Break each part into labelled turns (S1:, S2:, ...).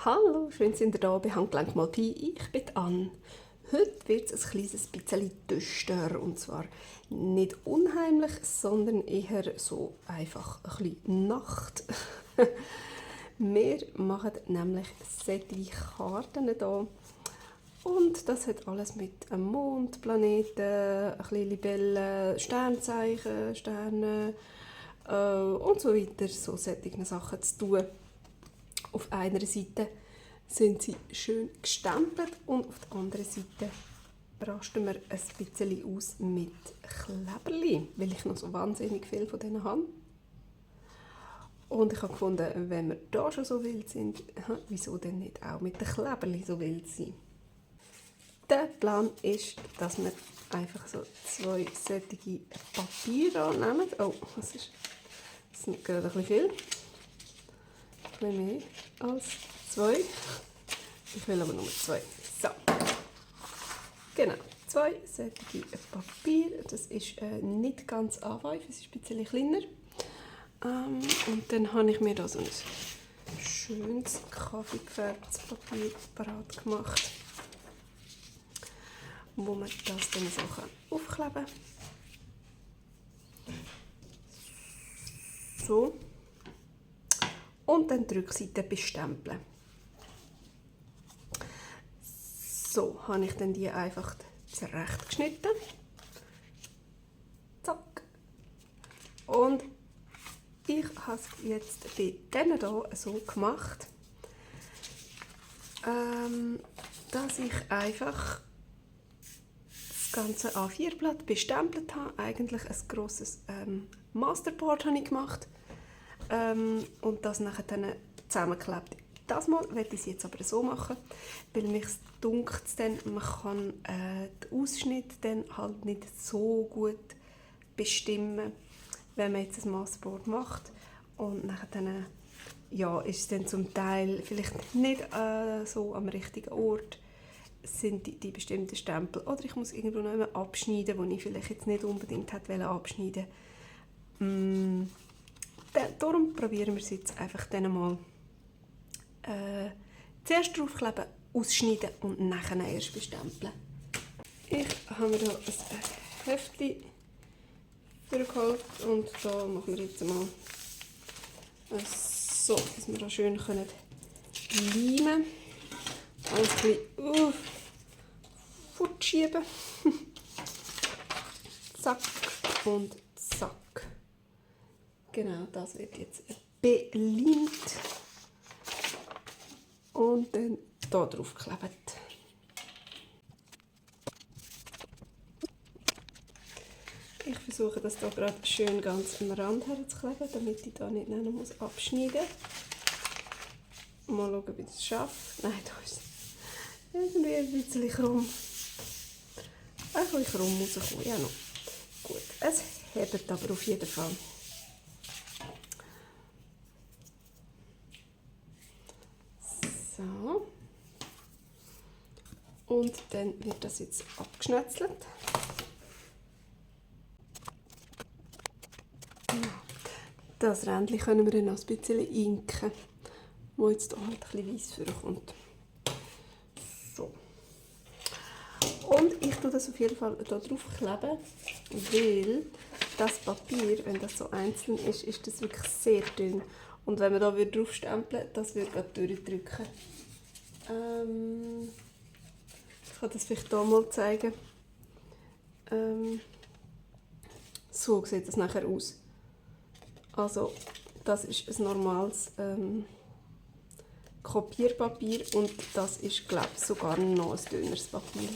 S1: Hallo, schön sind ihr da bei Handgelenk mal Pi. Ich bin Anne. Heute wird es ein kleines bisschen düster und zwar nicht unheimlich, sondern eher so einfach ein bisschen Nacht. Wir machen nämlich solche Karten hier und das hat alles mit einem Mond, Planeten, ein bisschen Libellen, Sternzeichen, Sterne und so weiter, so solche Sachen zu tun. Auf einer Seite sind sie schön gestempelt und auf der anderen Seite rasten wir ein bisschen aus mit Kleberli, weil ich noch so wahnsinnig viel von denen habe. Und ich habe gefunden, wenn wir da schon so wild sind, wieso denn nicht auch mit den Kleberli so wild sein? Der Plan ist, dass wir einfach so zwei solche Papiere nehmen. Oh, das sind gerade ein bisschen viel. Ein bisschen mehr als 2. Ich will aber nur 2. So. Genau, 2 solche Papier. Das ist nicht ganz A5, es ist ein bisschen kleiner. Und dann habe ich mir da so ein schönes kaffeegefärbtes Papier parat gemacht, wo man das dann so aufkleben kann. So. Und dann die Rückseite bestempeln. So habe ich dann die einfach zurecht geschnitten. Zack. Und ich habe es jetzt bei denen hier so gemacht, dass ich einfach das ganze A4-Blatt bestempelt habe. Eigentlich ein grosses Masterboard habe ich gemacht. Und das nachher dann zusammengeklebt. Das Mal werde ich es jetzt aber so machen, weil mich dunkt dann, man kann den Ausschnitt dann halt nicht so gut bestimmen, wenn man jetzt ein Masterboard macht. Und nachher dann, ja, ist es dann zum Teil vielleicht nicht so am richtigen Ort, sind die bestimmten Stempel. Oder ich muss irgendwo noch einmal abschneiden, wo ich vielleicht jetzt nicht unbedingt hätte abschneiden wollen. Darum probieren wir es jetzt einfach dann mal zuerst draufkleben, ausschneiden und nachher erst bestempeln. Ich habe mir hier ein Heftchen geholt und da machen wir jetzt mal so, dass wir da schön leimen können. Alles ein bisschen fortschieben. Zack und zack. Genau, das wird jetzt beliebt und dann hier drauf geklebt. Ich versuche das hier gerade schön ganz am Rand herzukleben, damit ich da nicht abschneiden muss. Mal schauen, wie ich es schaffe. Nein, da ist irgendwie ein bisschen krumm. Ein bisschen krumm rauskommen, ja noch. Gut, es hebt aber auf jeden Fall. So. Und dann wird das jetzt abgeschnetzelt. Das Rändchen können wir dann noch ein bisschen inken, wo jetzt hier halt ein bisschen weiss vorkommt. So. Und ich tue das auf jeden Fall hier drauf kleben, weil das Papier, wenn das so einzeln ist, ist das wirklich sehr dünn. Und wenn man da drauf stempeln, das würde gerade durchdrücken. Ich kann das vielleicht hier mal zeigen. So sieht das nachher aus. Also, das ist ein normales Kopierpapier und das ist, glaube ich, sogar noch ein dünneres Papier.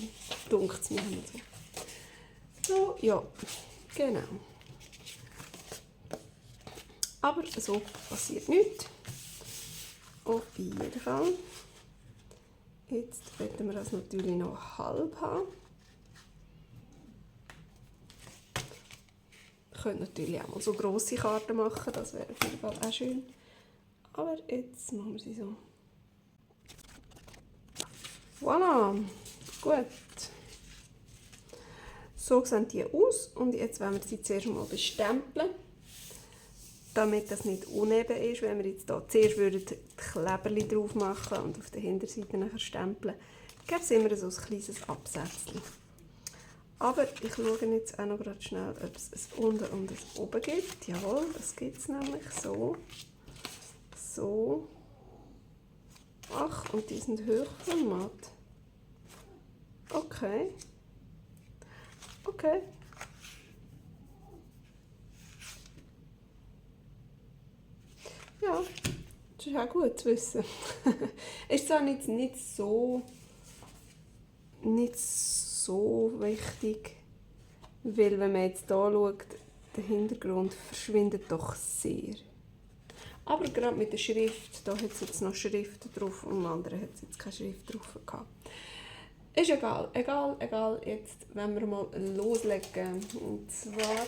S1: Dunkt es mir so. So, ja, genau. Aber so passiert nichts. Auf jeden Fall. Jetzt werden wir das natürlich noch halb haben. Wir können natürlich auch mal so grosse Karten machen, das wäre auf jeden Fall auch schön. Aber jetzt machen wir sie so. Voilà, gut. So sehen die aus und jetzt wollen wir sie zuerst mal bestempeln. damit das nicht uneben ist, wenn wir jetzt hier zuerst die Kleberli drauf machen und auf der Hinterseite nachher stempeln, gäbe es immer so ein kleines Absätzchen. Aber ich schaue jetzt auch noch gerade schnell, ob es ein Unten und ein Oben gibt. Jawohl, das gibt es nämlich so. So. Ach, und die sind Hochformat. Okay. Okay. Ja, das ist auch gut zu wissen. Ist zwar nicht so wichtig, weil wenn man jetzt hier schaut, der Hintergrund verschwindet doch sehr. Aber gerade mit der Schrift, da hat es jetzt noch Schrift drauf und im anderen hat es jetzt keine Schrift drauf gehabt. Ist egal, jetzt wenn wir mal loslegen. Und zwar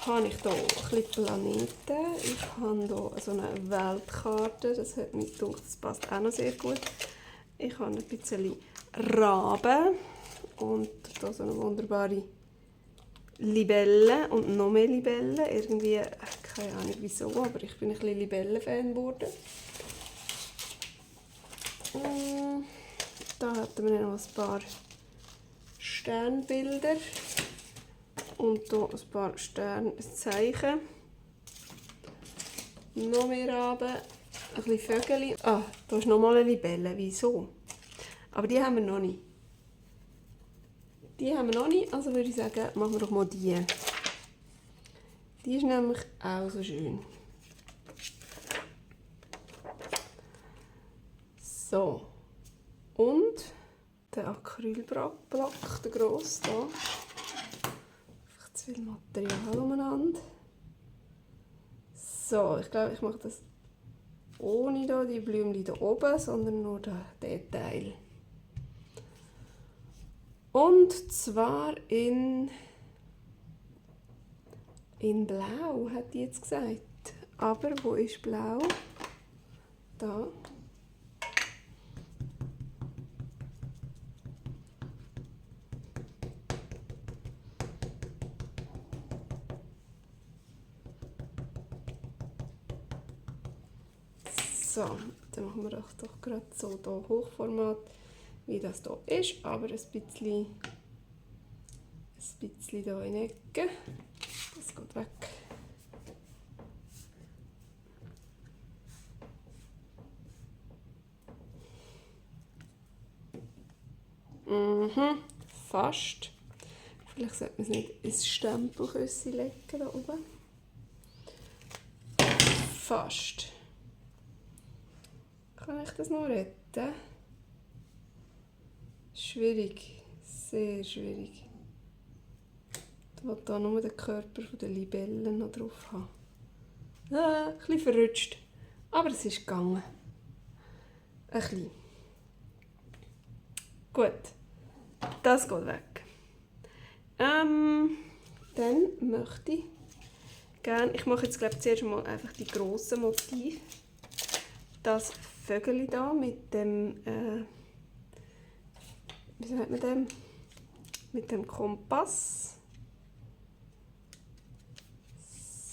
S1: habe ich hier ein bisschen Planeten. Ich habe hier so eine Weltkarte, das hat mir gedacht, das passt auch noch sehr gut. Ich habe ein bisschen Raben und hier so eine wunderbare Libelle und noch mehr Libellen. Irgendwie, keine Ahnung wieso, aber ich bin ein bisschen Libellen-Fan geworden. Da hatten wir noch ein paar Sternbilder und hier ein paar Sternzeichen. Noch mehr Raben, ein bisschen Vögel. Ah, da ist nochmal eine Libelle. Wieso? Aber die haben wir noch nicht. Also würde ich sagen, machen wir doch mal die. Die ist nämlich auch so schön. So. Und der Acrylblock, der grosse hier. Einfach zu viel Material umeinander. So, ich glaube, ich mache das ohne da die Blümchen hier oben, sondern nur diesen Teil. Und zwar in Blau, hat die jetzt gesagt. Aber wo ist Blau? Da. So, dann machen wir das doch gerade so hier Hochformat, wie das hier ist, aber ein bisschen hier in die Ecke. Das geht weg. Fast. Vielleicht sollte man es nicht ins Stempelküsschen legen, da oben. Fast. Kann ich das noch retten? Schwierig. Sehr schwierig. Ich will hier nur den Körper der Libellen noch drauf haben. Ein bisschen verrutscht. Aber es ist gegangen. Ein bisschen. Gut. Das geht weg. Dann möchte ich gerne... Ich mache jetzt glaube ich zuerst mal einfach die grossen Motive. Das Vögel da mit dem... wie sagt man dem? Mit dem Kompass.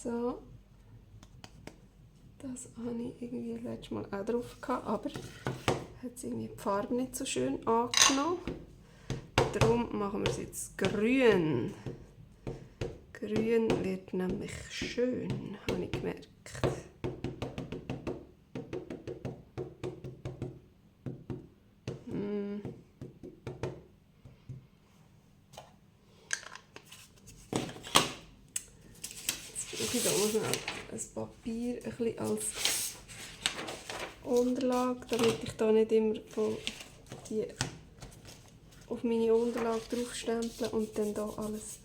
S1: So. Das habe ich irgendwie letztes Mal auch drauf gehabt, aber hat irgendwie die Farbe nicht so schön angenommen. Darum machen wir es jetzt grün. Grün wird nämlich schön, habe ich gemerkt. Jetzt brauche ich hier noch ein Papier ein bisschen als Unterlage, damit ich da nicht immer auf meine Unterlage draufstempeln und dann hier alles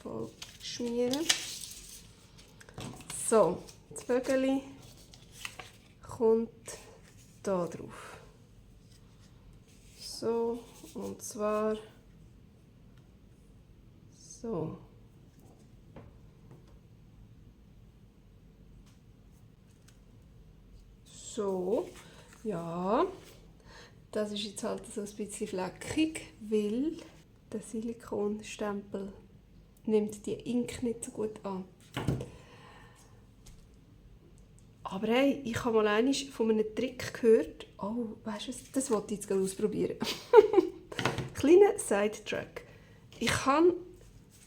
S1: voll schmieren. So, das Vögel kommt da drauf. So, und zwar so. So, ja, das ist jetzt halt so ein bisschen fleckig, weil der Silikonstempel nimmt die Ink nicht so gut an. Aber hey, ich habe mal einmal von einem Trick gehört. Oh, weißt du was? Das wollte ich jetzt gerade ausprobieren. Kleiner Sidetrack. Ich habe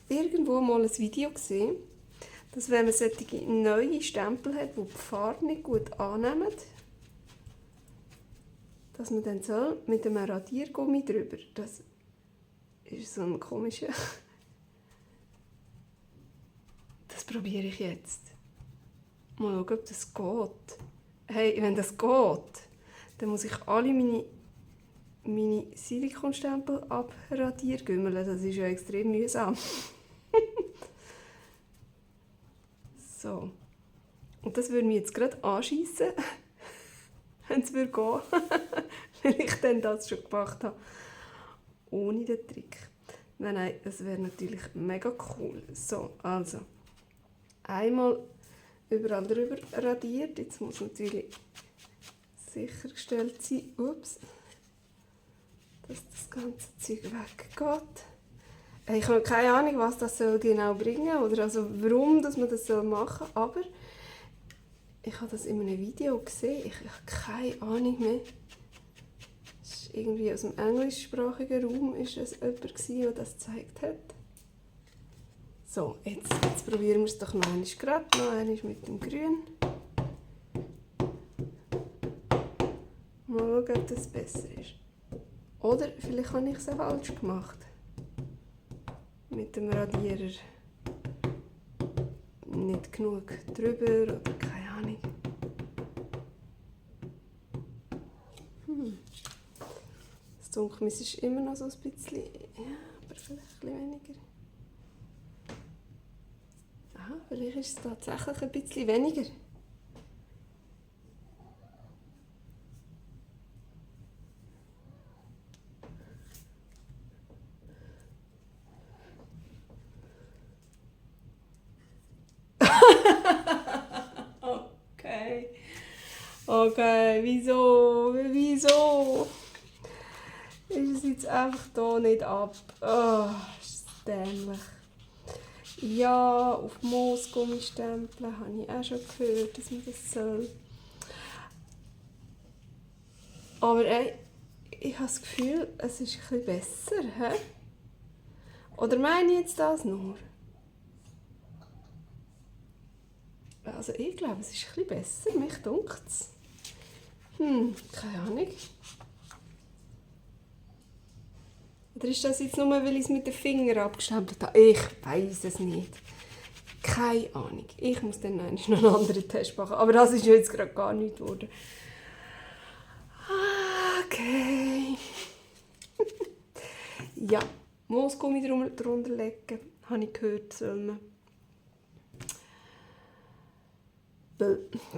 S1: irgendwo mal ein Video gesehen, dass wenn man solche neue Stempel hat, die die Farbe nicht gut annehmen, dass man dann soll mit einem Radiergummi drüber. Das ist so ein komischer. Das probiere ich jetzt. Mal schauen, ob das geht. Hey, wenn das geht, dann muss ich alle meine Silikonstempel abradieren. Das ist ja extrem mühsam. So. Und das würde mich jetzt gerade anschiessen, wenn es gehen würde, weil ich dann das schon gemacht habe. Ohne den Trick. Nein, das wäre natürlich mega cool. So, also. Einmal überall drüber radiert. Jetzt muss natürlich sichergestellt sein, ups, dass das ganze Zeug weggeht. Ich habe keine Ahnung, was das genau bringen soll, oder also warum dass man das machen soll, aber ich habe das in einem Video gesehen. Ich habe keine Ahnung mehr. Es war irgendwie aus dem englischsprachigen Raum ist es jemand, der das gezeigt hat. So, jetzt probieren wir es doch noch einmal gerade. Noch einmal mit dem Grün. Mal schauen, ob das besser ist. Oder vielleicht habe ich es auch falsch gemacht. Mit dem Radierer. Nicht genug drüber oder keine Ahnung. Das Dunkelmis ist immer noch so ein bisschen, ja, aber vielleicht ein bisschen weniger. Aha, vielleicht ist es tatsächlich ein bisschen weniger. Okay, wieso? Ist es jetzt einfach hier nicht ab? Oh, ist das dämlich. Ja, auf Moosgummistempeln habe ich auch schon gehört, dass man das soll. Aber ey, ich habe das Gefühl, es ist ein bisschen besser. He? Oder meine ich jetzt das nur? Also ich glaube, es ist ein bisschen besser, mich dunkt es. Keine Ahnung. Oder ist das jetzt nur, weil ich es mit den Fingern abgestempelt habe? Ich weiß es nicht. Keine Ahnung. Ich muss dann noch einen anderen Test machen. Aber das ist jetzt gerade gar nicht geworden. Okay. Ja, Moosgummi drunter legen, habe ich gehört, soll man.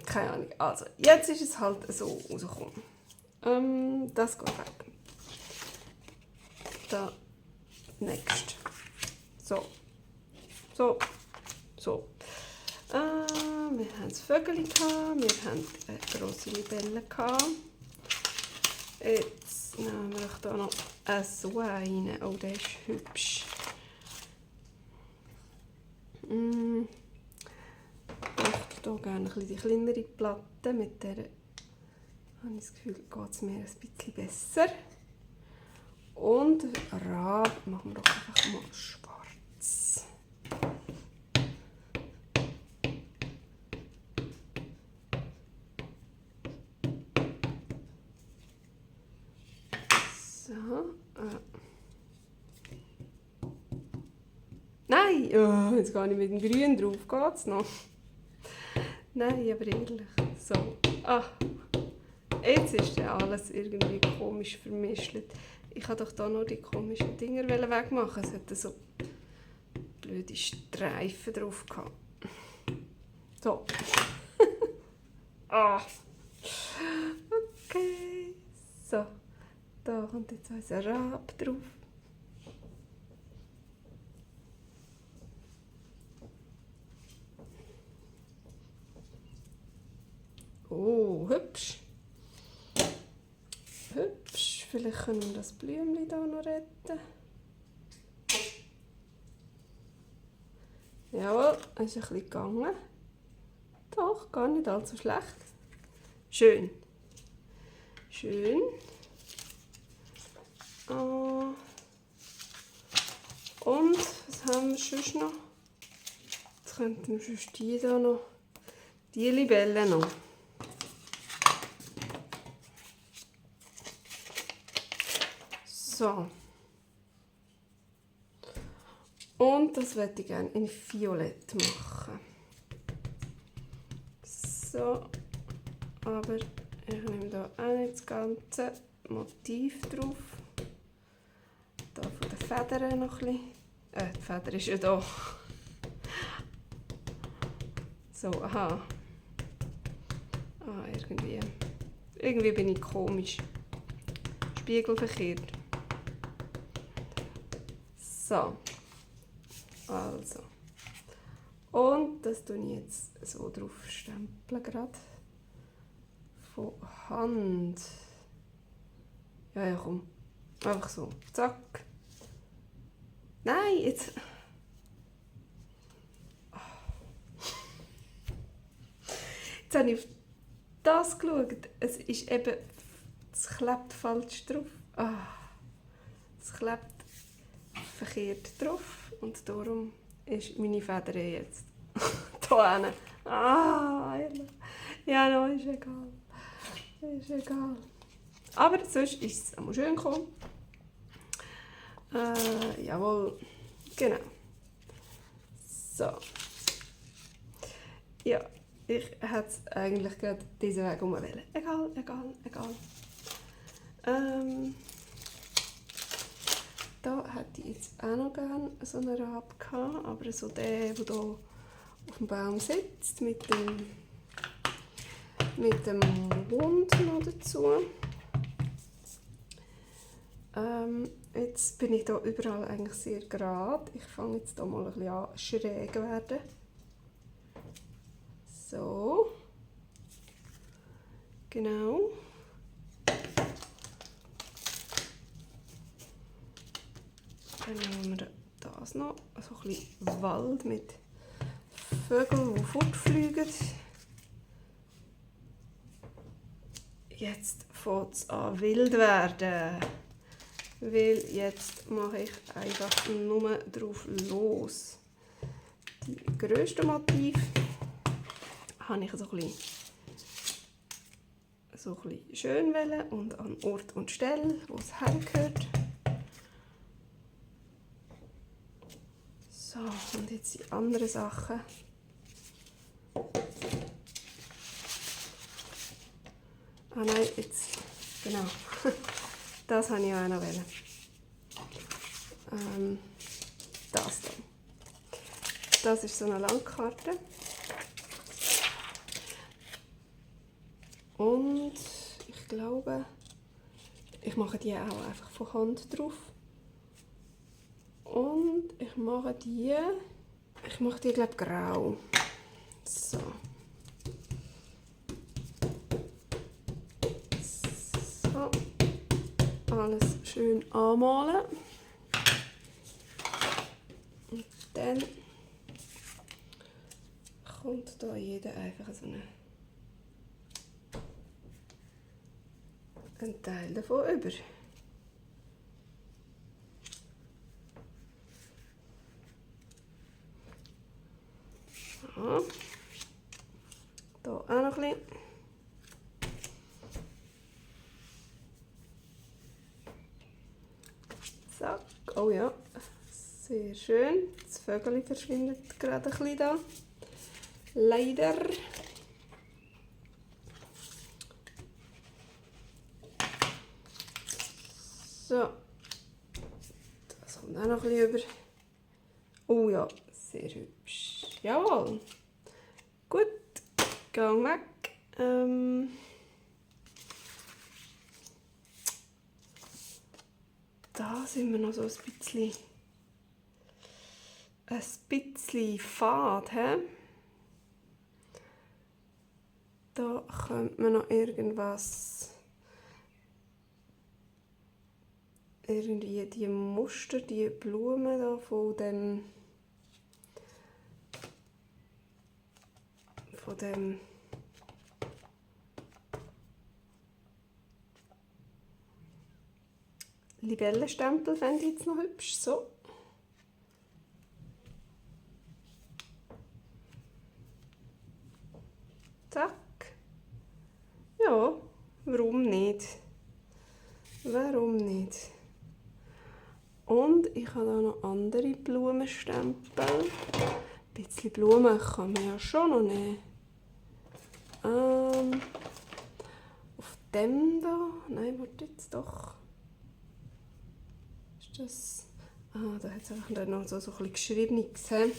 S1: Keine Ahnung. Also, jetzt ist es halt so rausgekommen. Das geht weg. Da, next. So. Wir haben das Vögel gehabt, wir haben grosse Libellen gehabt. Jetzt nehmen wir hier noch so einen. Oh, der ist hübsch. Ich möchte hier gerne die kleinere Platte. Mit der habe ich das Gefühl, geht es mir ein bisschen besser. Und Rab machen wir doch einfach mal schwarz. So. Nein! Oh, jetzt gehe ich mit dem Grün drauf. Geht's noch? Nein, aber ehrlich. So. Jetzt ist ja alles irgendwie komisch vermischt. Ich wollte doch da nur die komischen Dinger wegmachen. Es hatte so blöde Streifen drauf gehabt. So. Okay. So. Da kommt jetzt unser Rab drauf. Oh, hübsch. Vielleicht können wir das Blümchen hier noch retten. Jawohl, es ist ein bisschen gegangen. Doch, gar nicht allzu schlecht. Schön. Schön. Und was haben wir sonst noch? Jetzt könnten wir sonst die da noch. Die Libellen noch. So. Und das möchte ich gerne in Violett machen. So. Aber ich nehme da auch nicht das ganze Motiv drauf. Da von den Federn noch ein bisschen. Die Feder ist ja da. So, aha. Irgendwie bin ich komisch. Spiegelverkehrt. So. Also. Und das tue ich jetzt so drauf stempeln gerade. Von Hand. Ja, komm. Einfach so. Zack. Nein, jetzt. Jetzt habe ich auf das geschaut. Es ist eben. Es klebt falsch drauf. Es klebt verkehrt drauf. Und darum ist meine Feder jetzt hier hinten. Ja, no, ist egal. Ist egal. Aber sonst ist es auch schön gekommen. Jawohl, genau. So. Ja, ich hätte es eigentlich gerade diesen Weg umwählen. Egal. Da hätte ich jetzt auch noch gerne so einen Rab gehabt, aber so der hier auf dem Baum sitzt, mit dem Mund noch dazu. Jetzt bin ich hier überall eigentlich sehr gerade. Ich fange jetzt hier mal ein bisschen an schräg werden. So. Genau. Dann nehmen wir das noch. So ein bisschen Wald mit Vögeln, die fortfliegen. Jetzt fängt es an wild werden. Weil jetzt mache ich einfach nur drauf los. Die grössten Motive habe ich so ein bisschen schön wählen und an Ort und Stelle, wo es hergehört. So, und jetzt die anderen Sachen. Nein, jetzt, genau. Das habe ich auch noch wählen. Das hier. Das ist so eine Landkarte. Und ich glaube, ich mache die auch einfach von Hand drauf. Und ich mache die glaube ich grau. So. So. Alles schön anmalen. Und dann kommt da jeder einfach so ein Teil davon über. So. Hier auch noch ein bisschen. Zack. Oh ja, sehr schön. Das Vögel verschwindet gerade ein bisschen da. Leider. So. Das kommt auch noch ein bisschen über. Oh ja, sehr hübsch. Jawohl. Gut, gang weg. Da sind wir noch so ein bisschen fad. He? Da könnte man noch irgendwas, irgendwie die Muster, die Blumen da von von dem Libellenstempel fände ich jetzt noch hübsch. So. Zack. Ja, warum nicht? Warum nicht? Und ich habe da noch andere Blumenstempel. Ein bisschen Blumen kann man ja schon noch nehmen. Auf dem da. Nein, warte jetzt doch. Ist das. Da hat es einfach noch so ein bisschen Geschriebenes. Ein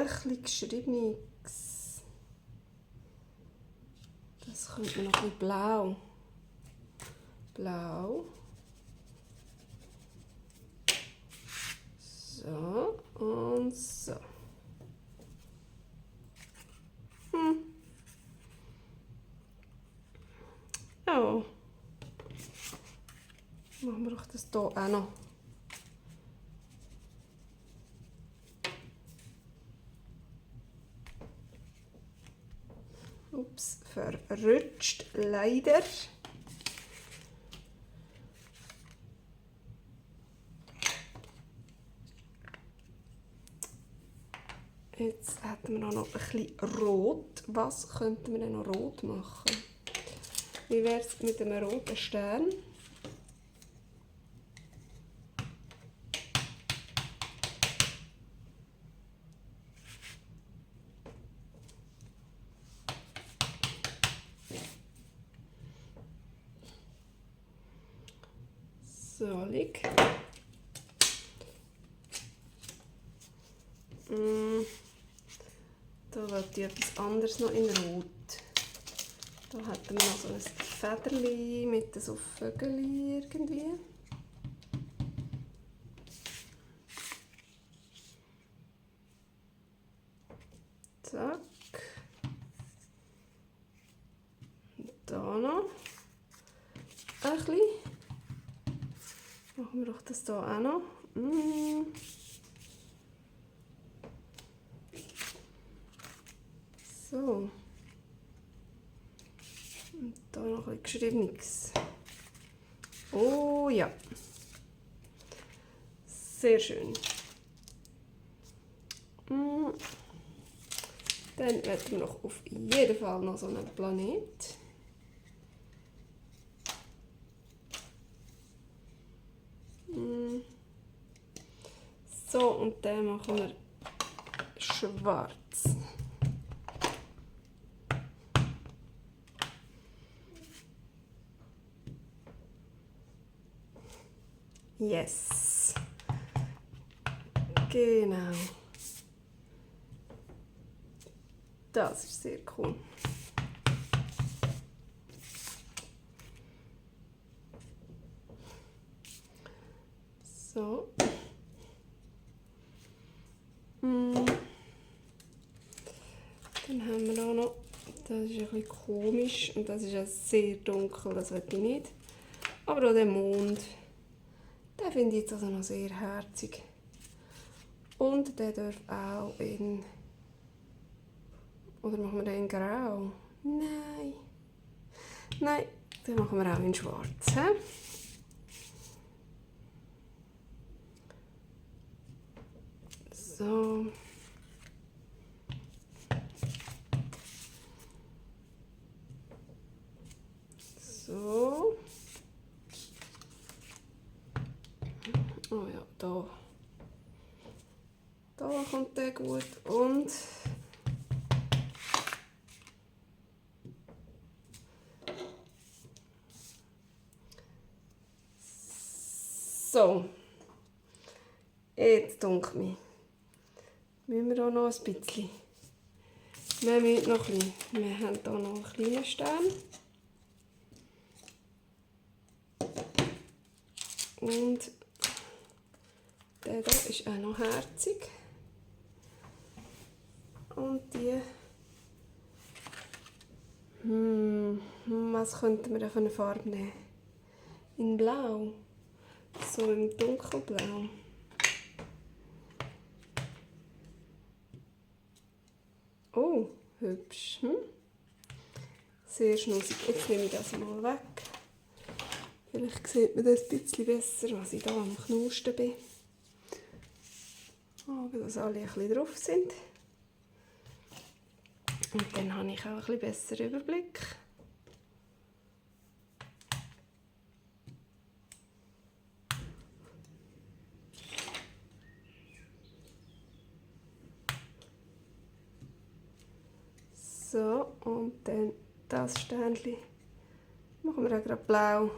S1: bisschen Geschriebenes. Das könnte man noch ein bisschen blau. Blau. So und so. Ja. Machen wir doch das hier auch noch. Ups, verrutscht leider. Jetzt hätten wir auch noch ein bisschen Rot. Was könnten wir denn noch rot machen? Wie wäre es mit einem roten Stern? So, lieg. Da wollte ich etwas anderes noch in Rot. Da hätten wir noch so ein Federli mit so Vögeln irgendwie. Zack. Und da noch ein bisschen. Machen wir doch das hier auch noch. So. Und da noch ein bisschen Geschriebenes. Oh ja. Sehr schön. Dann werden wir noch auf jeden Fall noch so einen Planet. So, und den machen wir schwarz. Yes. Genau. Das ist sehr cool. So. Dann haben wir auch noch, das ist ein bisschen komisch und das ist ja sehr dunkel, das will ich nicht. Aber auch der Mond, den finde ich jetzt also noch sehr herzig. Und der darf auch in, oder machen wir den in grau? Nein. Nein, den machen wir auch in schwarz. He? So. So. Oh ja, da. Da kommt der gut. Und so. Jetzt dunkelt mich. Müssen wir auch noch ein bisschen. Wir müssen noch ein bisschen. Wir haben hier noch einen kleinen Stern. Und der hier ist auch noch herzig. Und die. Was könnten wir da für eine Farbe nehmen? In Blau. So im Dunkelblau. Oh, hübsch. Sehr schnussig. Jetzt nehme ich das mal weg. Vielleicht sieht man das ein bisschen besser, was ich hier am Knusten bin. Aber dass alle ein bisschen drauf sind. Und dann habe ich auch ein bisschen besseren Überblick. So, und dann das Sternchen machen wir auch gerade blau.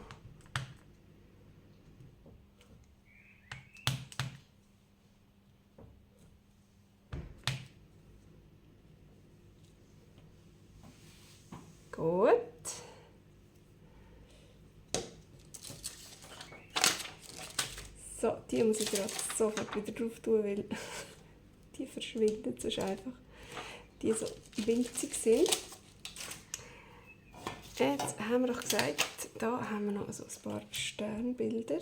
S1: Gut. So, die muss ich gerade sofort wieder drauf tun, weil die verschwinden sonst einfach. Die so winzig sind. Jetzt haben wir doch gesagt, da haben wir noch so ein paar Sternbilder.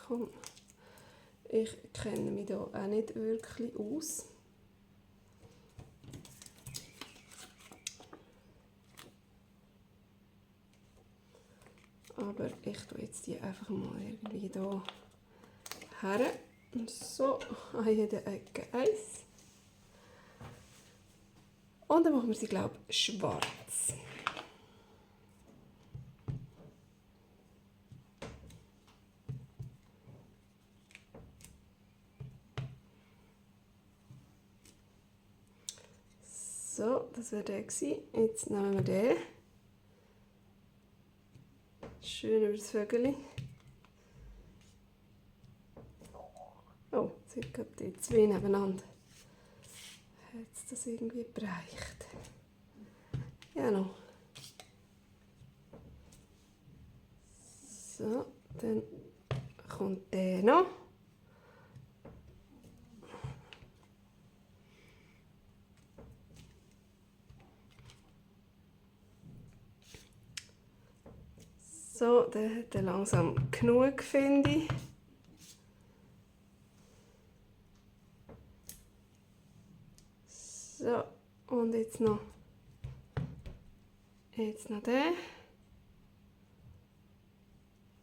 S1: Komm, ich kenne mich da auch nicht wirklich aus. Aber ich tue jetzt die einfach mal irgendwie da her. So, an jeder Ecke eins. Und dann machen wir sie, glaube ich, schwarz. So, das wäre der gewesen. Jetzt nehmen wir den. Schön über das Vögel. Oh, jetzt sind gerade die zwei nebeneinander. Hat das irgendwie bereicht? Ja, noch. So, dann kommt der noch. So, der hat langsam genug, finde ich. So, und jetzt noch der.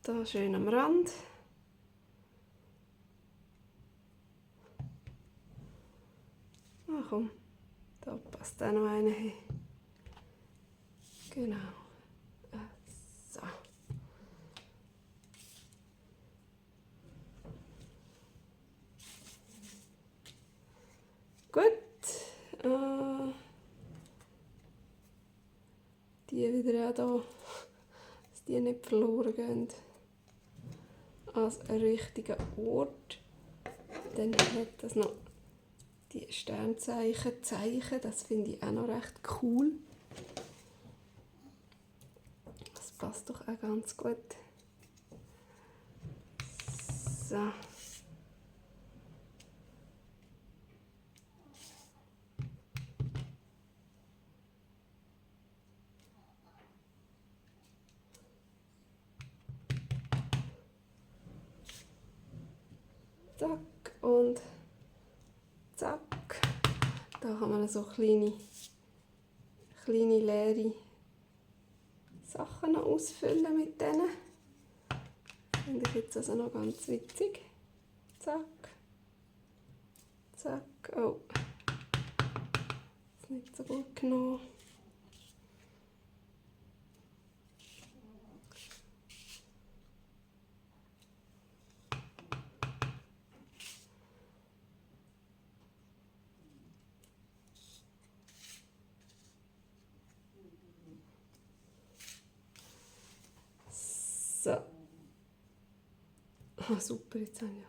S1: Da schön am Rand. Ah, komm, da passt auch noch einer hin. Genau. So. Gut. Die wieder auch hier, dass die nicht verloren gehen. Als einen richtigen Ort. Dann hat das noch die Sternzeichen. Das finde ich auch noch recht cool. Das passt doch auch ganz gut. So. Zack und zack. Da kann man so kleine leere Sachen noch ausfüllen mit denen. Finde ich jetzt also noch ganz witzig. Zack. Zack. Oh. Ist nicht so gut genommen. So. Ah, super, jetzt habe ich ja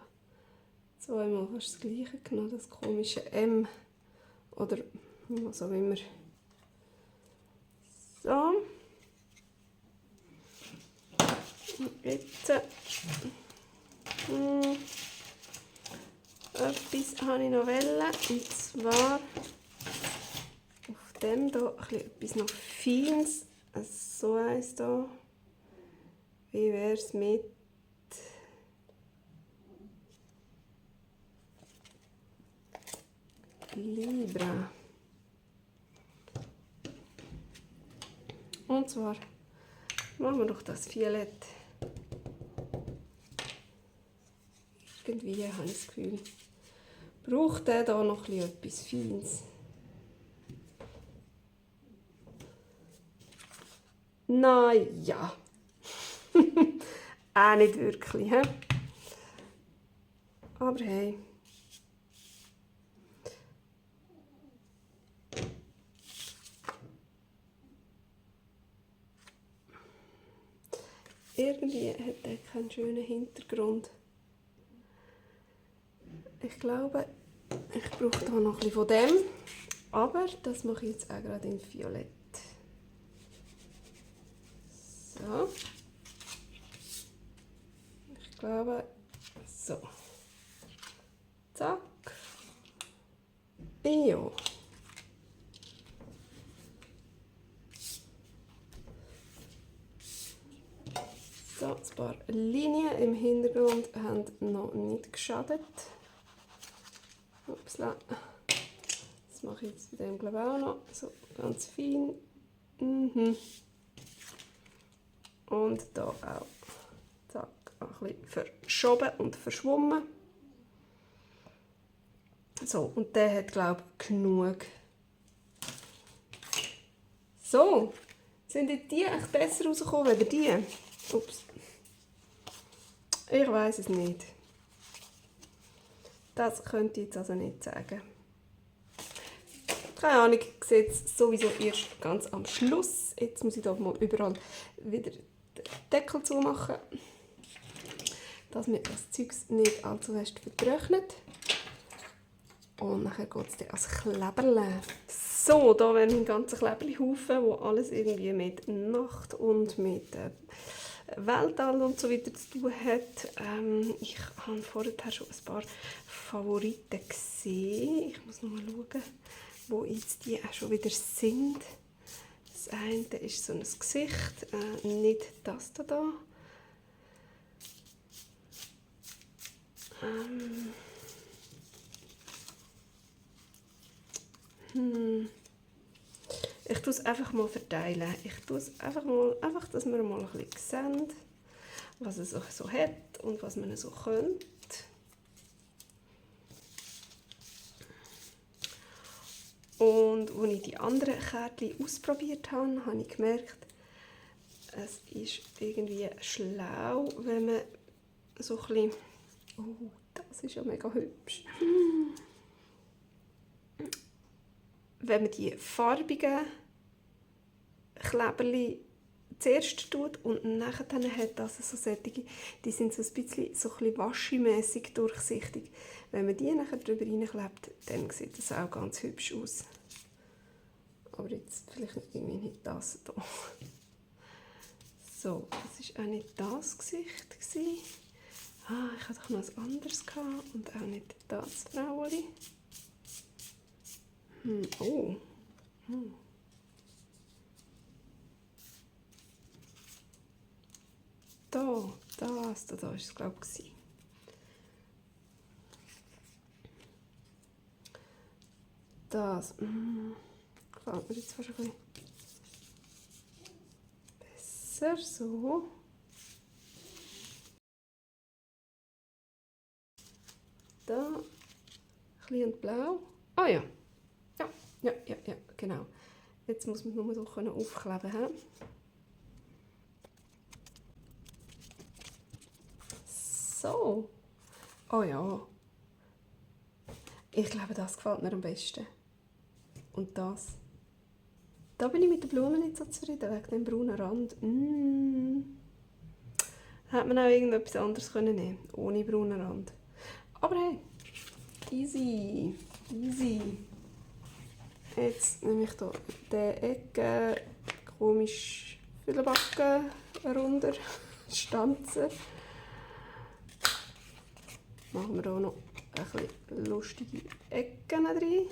S1: zweimal fast das gleiche genommen, das komische M. Oder was auch immer. So. Und jetzt etwas habe ich noch wollen, und zwar auf dem hier etwas noch Feines. So eins hier. Wie wäre es mit Libra. Und zwar machen wir doch das Violett. Irgendwie habe ich das Gefühl, braucht der da noch etwas Feines. Naja, auch nicht wirklich. He? Aber hey. Irgendwie hat er keinen schönen Hintergrund. Ich glaube, ich brauche da noch ein bisschen von dem. Aber das mache ich jetzt auch gerade in Violett. So. Ich glaube, so. Zack. Ja. So, ein paar Linien im Hintergrund haben noch nicht geschadet. Upsla. Das mache ich jetzt bei dem glaube ich auch noch. So, ganz fein. Und da auch. Zack, ein bisschen verschoben und verschwommen. So, und der hat glaube ich genug. So, sind die echt besser rausgekommen als die? Ups. Ich weiß es nicht. Das könnte ich jetzt also nicht sagen. Keine Ahnung, ich sehe es sowieso erst ganz am Schluss. Jetzt muss ich da mal überall wieder den Deckel zumachen, dass mir das Zeug nicht allzu fest vertrocknet. Und nachher geht es dann als Kleberle. So, da wäre mein ganzer Kleberli-Haufen, wo alles irgendwie mit Nacht und mit Weltall und so weiter zu tun hat. Ich habe vorher schon ein paar Favoriten gesehen. Ich muss noch mal schauen, wo jetzt die auch schon wieder sind. Das eine ist so ein Gesicht, nicht das da. Ich tue es einfach mal verteilen. Ich tue es einfach, dass wir mal ein bisschen sehen, was es so hat und was man so könnte. Und als ich die anderen Kärtchen ausprobiert habe, habe ich gemerkt, es ist irgendwie schlau, wenn man so ein bisschen... Oh, das ist ja mega hübsch. Wenn man die farbigen Kleberli zuerst tut und nachher hat das so sättige, die sind so ein bisschen waschimässig durchsichtig. Wenn man die nachher drüber reinklebt, dann sieht das auch ganz hübsch aus. Aber jetzt vielleicht irgendwie nicht das hier. So, das war auch nicht das Gesicht. Ich hatte doch noch ein anderes und auch nicht das Fraueli. Oh. Da war es, glaube ich. Das gefällt mir jetzt fast ein bisschen besser so. Da, ein bisschen blau. Ah ja. Ja, genau. Jetzt muss man nur so aufkleben können. So. Oh ja. Ich glaube, das gefällt mir am besten. Und das. Da bin ich mit den Blumen nicht so zufrieden, wegen dem braunen Rand. Hätte man auch irgendetwas anderes nehmen können, ohne braunen Rand. Aber hey, easy. Jetzt nehme ich hier diese Ecke, komisch viele Backen runter, stanzen. Machen wir hier noch ein bisschen lustige Ecken rein.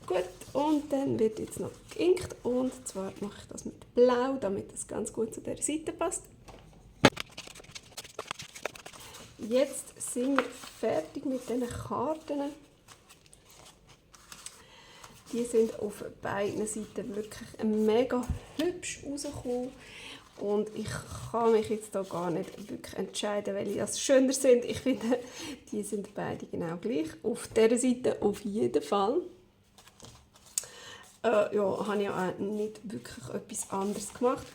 S1: Gut, und dann wird jetzt noch geinkt und zwar mache ich das mit Blau, damit das ganz gut zu der Seite passt. Jetzt sind wir fertig mit diesen Karten. Die sind auf beiden Seiten wirklich mega hübsch rausgekommen. Und ich kann mich jetzt da gar nicht wirklich entscheiden, welche das schöner sind. Ich finde, die sind beide genau gleich. Auf dieser Seite auf jeden Fall. Ja, habe ich ja auch nicht wirklich etwas anderes gemacht.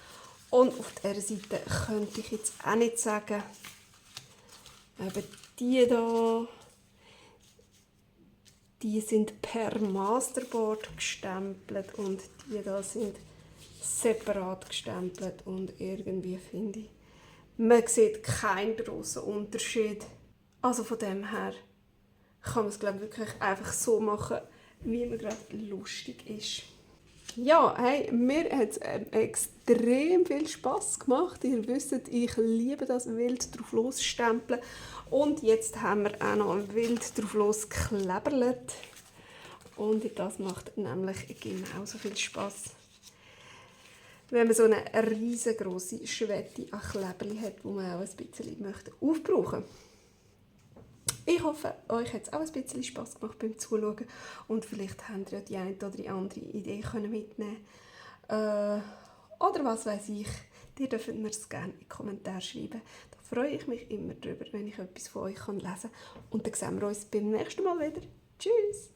S1: Und auf dieser Seite könnte ich jetzt auch nicht sagen, eben die da, die sind per Masterboard gestempelt und die da sind separat gestempelt. Und irgendwie finde ich, man sieht keinen grossen Unterschied. Also von dem her kann man es, glaube ich, wirklich einfach so machen, wie man gerade lustig ist. Ja, hey, mir hat es extrem viel Spass gemacht. Ihr wisst, ich liebe das wild drauf losstempeln. Und jetzt haben wir auch noch wild drauf losgekleberlet. Und das macht nämlich genauso viel Spass, wenn man so eine riesengroße Schwette an Kleberli hat, die man auch ein bisschen aufbrauchen möchte. Ich hoffe, euch hat es auch ein bisschen Spass gemacht beim Zuschauen und vielleicht habt ihr ja die eine oder die andere Idee mitnehmen können. Oder was weiß ich, ihr dürft mir es gerne in die Kommentare schreiben. Da freue ich mich immer drüber, wenn ich etwas von euch lesen kann. Und dann sehen wir uns beim nächsten Mal wieder. Tschüss!